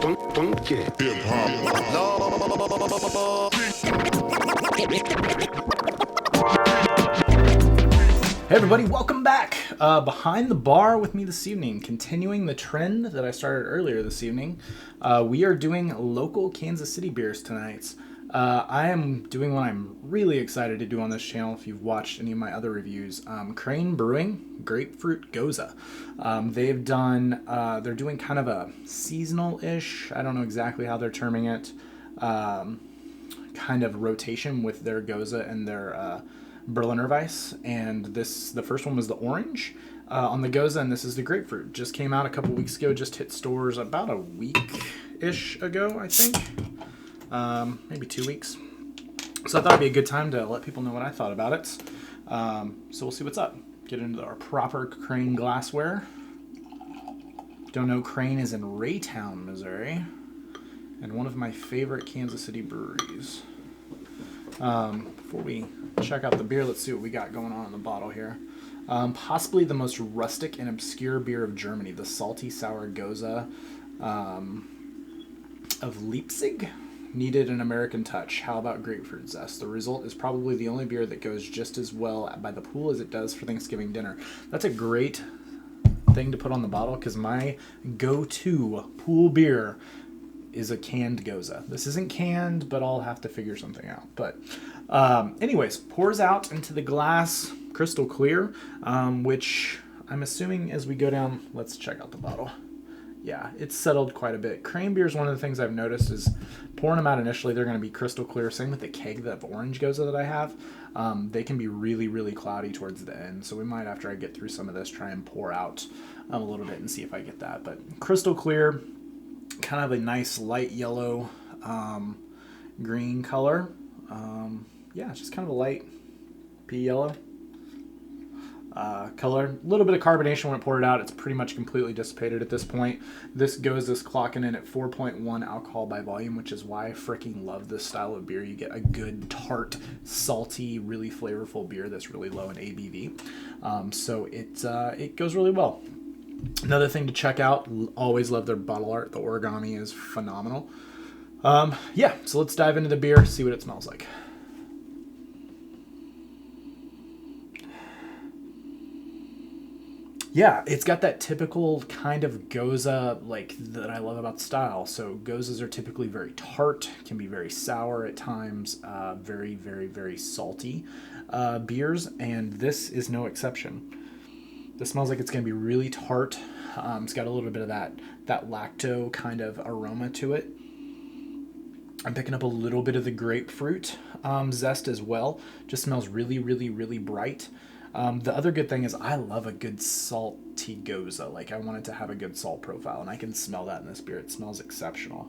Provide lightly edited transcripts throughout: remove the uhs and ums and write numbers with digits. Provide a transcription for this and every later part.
Funky. Hey everybody, welcome back. Behind the bar with me this evening, continuing the trend that I started earlier this evening. We are doing local Kansas City beers tonight. I am doing what I'm really excited to do on this channel. If you've watched any of my other reviews, Crane Brewing Grapefruit Gose. They're doing kind of a seasonal-ish, I don't know exactly how they're terming it, kind of rotation with their Gose and their Berliner Weiss, and the first one was the orange on the Gose, and this is the grapefruit. Just came out a couple weeks ago, just hit stores about a week-ish ago, I think. Maybe 2 weeks. So I thought it'd be a good time to let people know what I thought about it. So we'll see what's up. Get into our proper Crane glassware. Don't know, Crane is in Raytown, Missouri, and one of my favorite Kansas City breweries. Before we check out the beer, let's see what we got going on in the bottle here. Possibly the most rustic and obscure beer of Germany, the salty sour Gose of Leipzig. Needed an American touch. How about grapefruit zest? The result is probably the only beer that goes just as well by the pool as it does for Thanksgiving dinner. That's a great thing to put on the bottle, because my go-to pool beer is a canned Gose. This isn't canned, but I'll have to figure something out. But anyways, pours out into the glass, crystal clear, which I'm assuming as we go down, let's check out the bottle. Yeah, it's settled quite a bit. Crane beer is one of the things I've noticed is pouring them out initially, they're going to be crystal clear. Same with the keg of orange Gose that I have. They can be really, really cloudy towards the end. So we might, after I get through some of this, try and pour out a little bit and see if I get that. But crystal clear, kind of a nice light yellow green color. Yeah, just kind of a light pea yellow color. A little bit of carbonation when it poured it out. It's pretty much completely dissipated at this point. This clocking in at 4.1 alcohol by volume, which is why I freaking love this style of beer. You get a good tart, salty, really flavorful beer that's really low in ABV. So it goes really well. Another thing to check out, always love their bottle art. The origami is phenomenal. Yeah, so let's dive into the beer, see what it smells like. Yeah, it's got that typical kind of Gose like that I love about the style. So Goses are typically very tart, can be very sour at times, very, very, very salty beers, and this is no exception. This smells like it's going to be really tart. It's got a little bit of that lacto kind of aroma to it. I'm picking up a little bit of the grapefruit zest as well. Just smells really, really, really bright. The other good thing is I love a good salty Gose. Like, I want it to have a good salt profile, and I can smell that in this beer. It smells exceptional.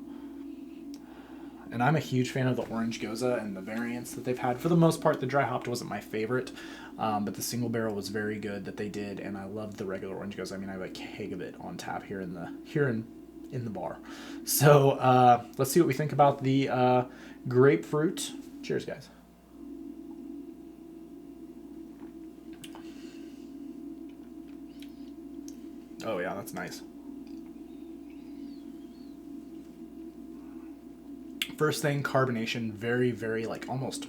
And I'm a huge fan of the orange Gose and the variants that they've had. For the most part, the dry hopped wasn't my favorite, but the single barrel was very good that they did, and I loved the regular orange Gose. I mean, I have a keg of it on tap here in the bar. So let's see what we think about the grapefruit. Cheers, guys. Oh yeah, that's nice. First thing, carbonation, very, very, like, almost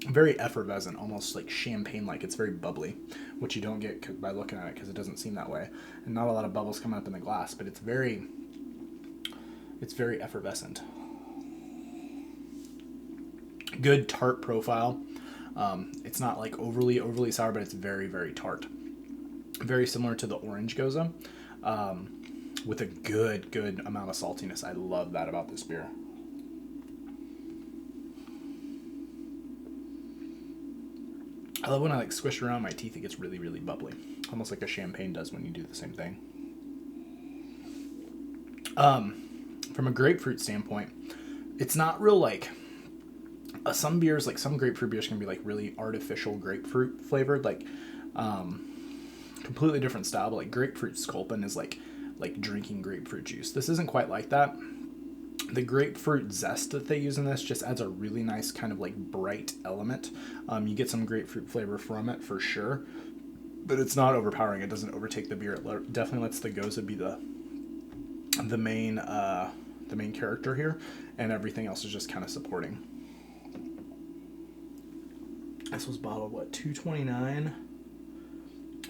very effervescent, almost like champagne-like. It's very bubbly, which you don't get by looking at it, because it doesn't seem that way. And not a lot of bubbles coming up in the glass, but it's very effervescent. Good tart profile. It's not like overly sour, but it's very, very tart. Very similar to the orange Gose, with a good amount of saltiness. I love that about this beer. I love when I squish around my teeth, it gets really, really bubbly. Almost like a champagne does when you do the same thing. From a grapefruit standpoint, it's not real some beers, like some grapefruit beers can be really artificial grapefruit flavored, completely different style, but grapefruit sculpin is like drinking grapefruit juice. This isn't quite like that. The grapefruit zest that they use in this just adds a really nice kind of bright element. You get some grapefruit flavor from it for sure, but it's not overpowering. It doesn't overtake the beer. It definitely lets the Gose be the the main character here, and everything else is just kind of supporting. This was bottled, what, 229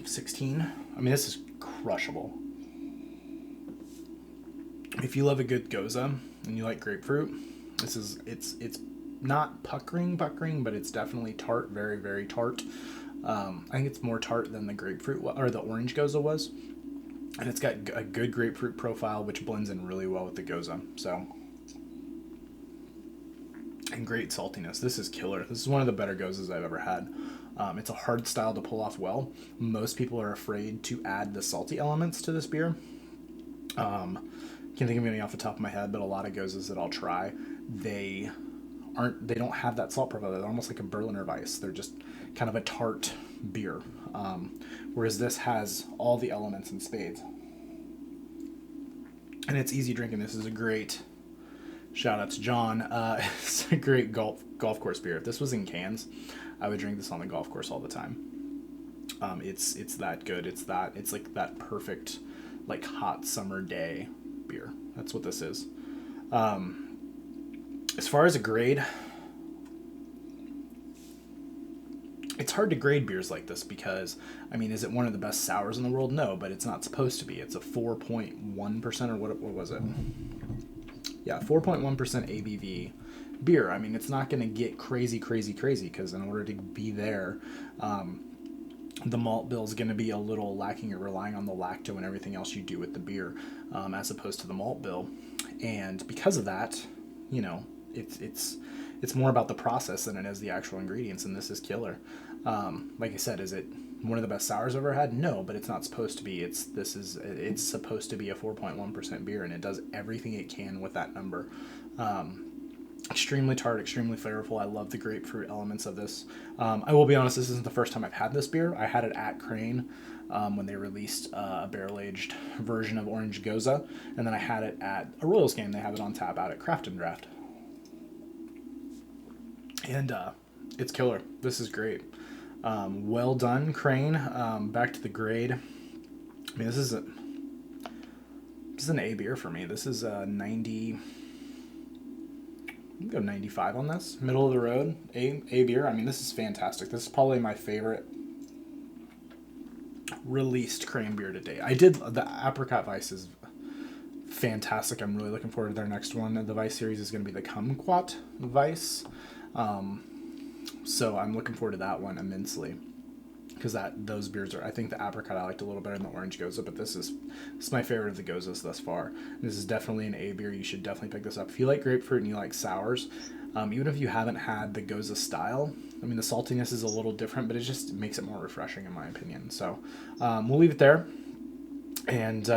of 16? I mean, this is crushable. If you love a good Gose and you like grapefruit, it's not puckering, but it's definitely tart, very, very tart. I think it's more tart than the grapefruit or the orange Gose was. And it's got a good grapefruit profile, which blends in really well with the Gose. So, and great saltiness. This is killer. This is one of the better Goses I've ever had. It's a hard style to pull off well. Most people are afraid to add the salty elements to this beer. Can't think of any off the top of my head, but a lot of Goses that I'll try, they don't have that salt profile. They're almost like a Berliner Weiss. They're just kind of a tart beer. Whereas this has all the elements in spades. And it's easy drinking. This is a great, shout out to John, it's a great golf course beer. If this was in cans, I would drink this on the golf course all the time. It's that good. It's like that perfect, like, hot summer day beer. That's what this is. As far as a grade, it's hard to grade beers like this because, I mean, is it one of the best sours in the world? No, but it's not supposed to be. It's a 4.1%, or what was it? Yeah, 4.1% ABV beer. I mean, it's not going to get crazy because in order to be there, the malt bill is going to be a little lacking. You're relying on the lacto and everything else you do with the beer, as opposed to the malt bill. And because of that, you know, it's more about the process than it is the actual ingredients, and this is killer. Like I said, is it one of the best sours I've ever had? No, but it's not supposed to be. It's supposed to be a 4.1% beer, and it does everything it can with that number. Extremely tart, extremely flavorful. I love the grapefruit elements of this. I will be honest, this isn't the first time I've had this beer. I had it at Crane when they released a barrel-aged version of Orange Gose, and then I had it at a Royals game. They have it on tap out at Craft and Draft. And it's killer. This is great. Well done, Crane. Back to the grade. I mean, this is an A beer for me. This is a 90. I'm gonna go 95 on this. Middle of the road, A beer. I mean, this is fantastic. This is probably my favorite released Crane beer to date. The Apricot Weiss is fantastic. I'm really looking forward to their next one. The Weiss series is going to be the Kumquat Weiss. So I'm looking forward to that one immensely, because those beers are, I think the Apricot I liked a little better than the Orange Gose, but this is my favorite of the Goses thus far. This is definitely an A beer. You should definitely pick this up. If you like grapefruit and you like sours, even if you haven't had the Gose style, I mean, the saltiness is a little different, but it just makes it more refreshing in my opinion. So we'll leave it there. And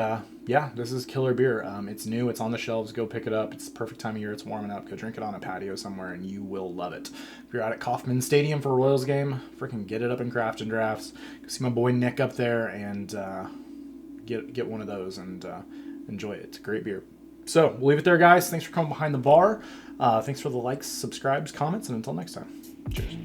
yeah, this is killer beer. It's new. It's on the shelves. Go pick it up. It's the perfect time of year. It's warming up. Go drink it on a patio somewhere, and you will love it. If you're out at Kauffman Stadium for a Royals game, freaking get it up in Craft and Drafts. Go see my boy Nick up there and get one of those and enjoy it. It's a great beer. So we'll leave it there, guys. Thanks for coming behind the bar. Thanks for the likes, subscribes, comments, and until next time. Cheers.